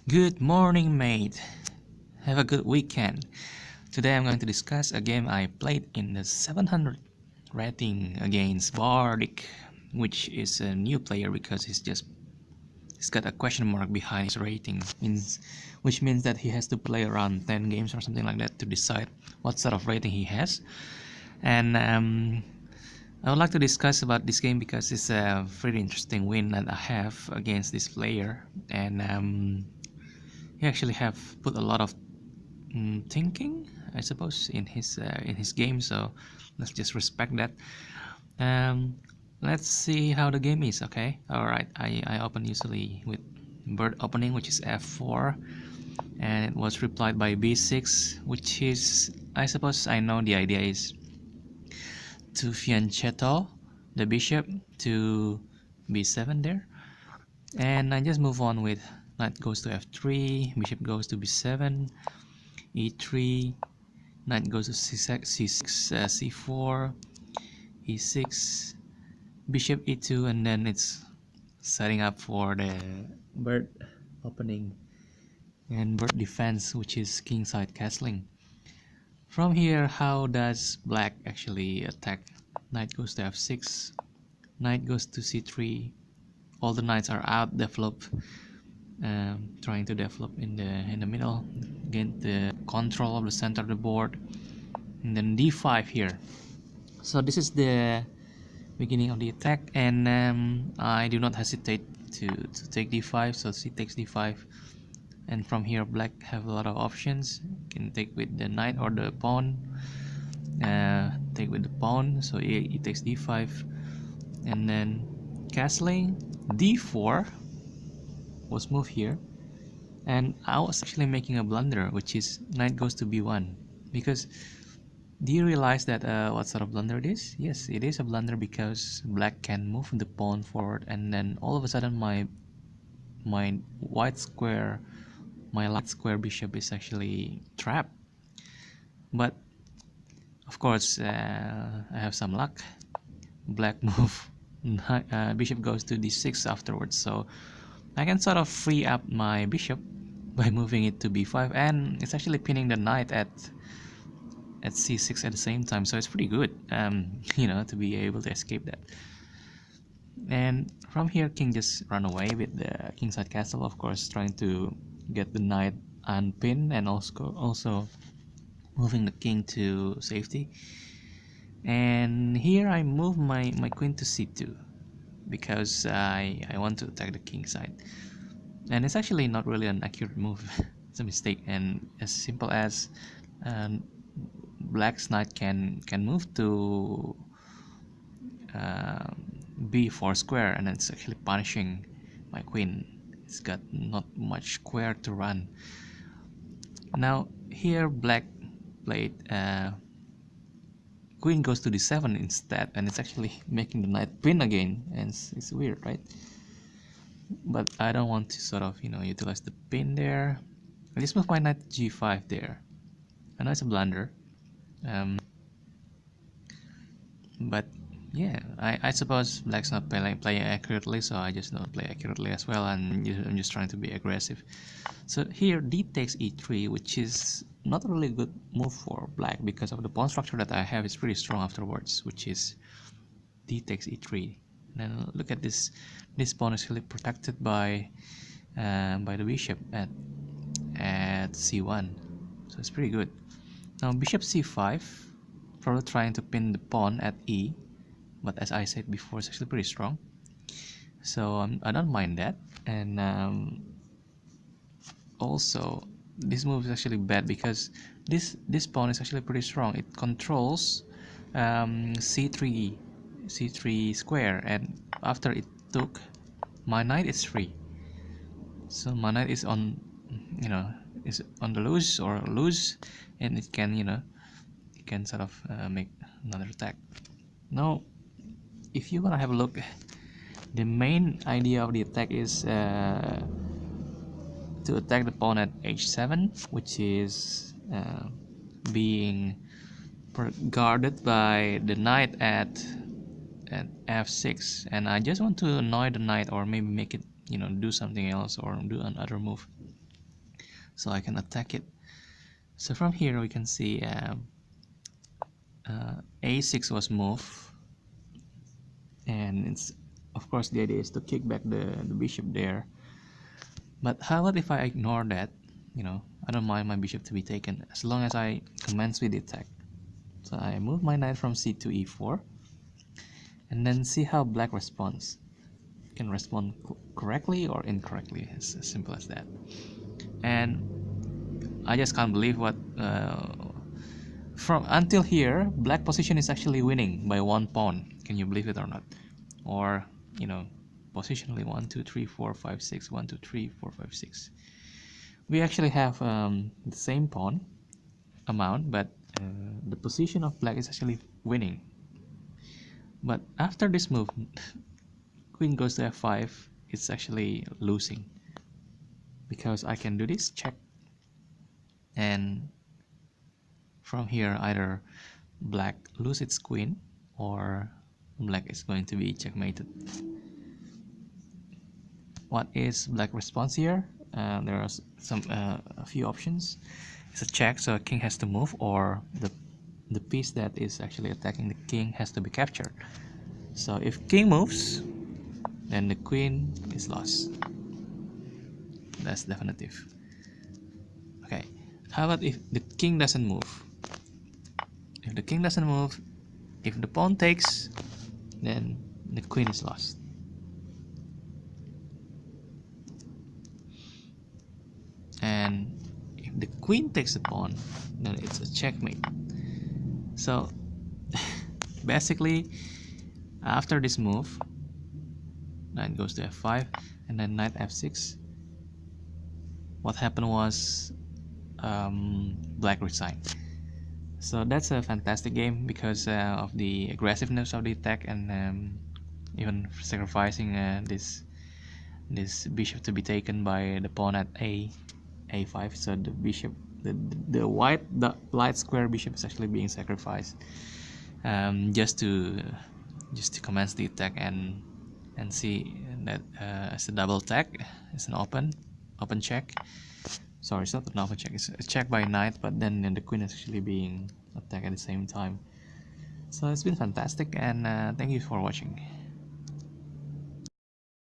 Good morning, mate. Have a good weekend. Today I'm going to discuss a game I played in the 700 rating against Bardic, which is a new player because he's got a question mark behind his rating, which means that he has to play around 10 games or something like that to decide what sort of rating he has. And I would like to discuss about this game because it's a pretty interesting win that I have against this player, and he actually have put a lot of thinking, I suppose, in his game. So let's just respect that. Um, let's see how the game is. Okay. All right. I open usually with bird opening, which is f4, and it was replied by b6, which is, I suppose, I know the idea is to fianchetto the bishop to b7 there, and I just move on with knight goes to f3, bishop goes to b7, e3, knight goes to c6, c4, e6, bishop e2, and then it's setting up for the bird opening and bird defense, which is kingside castling. From here, how does black actually attack? Knight goes to f6, knight goes to c3, all the knights are out, trying to develop in the middle, get the control of the center of the board, and then d5 here. So this is the beginning of the attack, and I do not hesitate to take d5. So she takes d5, and from here black have a lot of options. Can take with the knight or the pawn, take with the pawn, so he takes d5, and then castling d4 was moved here, and I was actually making a blunder, which is knight goes to b1, because do you realize that what sort of blunder it is? Yes, it is a blunder because black can move the pawn forward, and then all of a sudden my white square, my light square bishop is actually trapped. But of course, I have some luck. Black move bishop goes to d6 afterwards, so I can sort of free up my bishop by moving it to b5, and it's actually pinning the knight at c6 at the same time, so it's pretty good, to be able to escape that. And from here, king just run away with the kingside castle, of course, trying to get the knight unpinned, and also moving the king to safety. And here I move my queen to c2 because I want to attack the king side, and it's actually not really an accurate move. It's a mistake, and as simple as black's knight can move to b4 square, and it's actually punishing my queen. It's got not much square to run. Now here black played queen goes to d7 instead, and it's actually making the knight pin again, and it's weird, right? But I don't want to sort of utilize the pin there. I just move my knight to g5 there. I know it's a blunder, but yeah, I suppose black's not playing accurately, so I just don't play accurately as well, and I'm just trying to be aggressive. So here d takes e3, which is not a really good move for black because of the pawn structure that I have is pretty strong afterwards, which is d takes e3. Then look at this pawn is really protected by the bishop at c1, so it's pretty good. Now bishop c5, probably trying to pin the pawn at e, but as I said before, it's actually pretty strong, so I don't mind that. And also this move is actually bad because this pawn is actually pretty strong. It controls c3 square, and after it took my knight is free, so my knight is on is on the loose, and it can sort of make another attack. Now if you want to have a look, the main idea of the attack is to attack the pawn at h7, which is being guarded by the knight at f6, and I just want to annoy the knight, or maybe make it do something else or do another move. so I can attack it. So from here we can see a6 was moved, and it's, of course, the idea is to kick back the bishop there. But how about if I ignore that? I don't mind my bishop to be taken as long as I commence with the attack. So I move my knight from c to e4, and then see how black responds. Can respond correctly or incorrectly, it's as simple as that. And I just can't believe what from until here black position is actually winning by 1 pawn. Can you believe it or not? Or positionally 1 2 3 4 5 6 1 2 3 4 5 6, we actually have the same pawn amount, but the position of black is actually winning. But after this move, queen goes to f5, it's actually losing, because I can do this check, and from here either black lose its queen or black is going to be checkmated. What is black response here? There are a few options. It's a check, so a king has to move, or the piece that is actually attacking the king has to be captured. So if king moves, then the queen is lost. That's definitive. Okay, how about if the king doesn't move? If the king doesn't move, if the pawn takes, then the queen is lost. And if the queen takes the pawn, then it's a checkmate. So basically, after this move, knight goes to f5 and then knight f6, what happened was black resigned. So that's a fantastic game because of the aggressiveness of the attack, and even sacrificing this bishop to be taken by the pawn at a5. So the bishop, the light square bishop is actually being sacrificed just to commence the attack, and see that it's a double attack. It's an open check. Sorry, it's not an open check, it's a check by knight, but then the queen is actually being attacked at the same time. So it's been fantastic, and thank you for watching.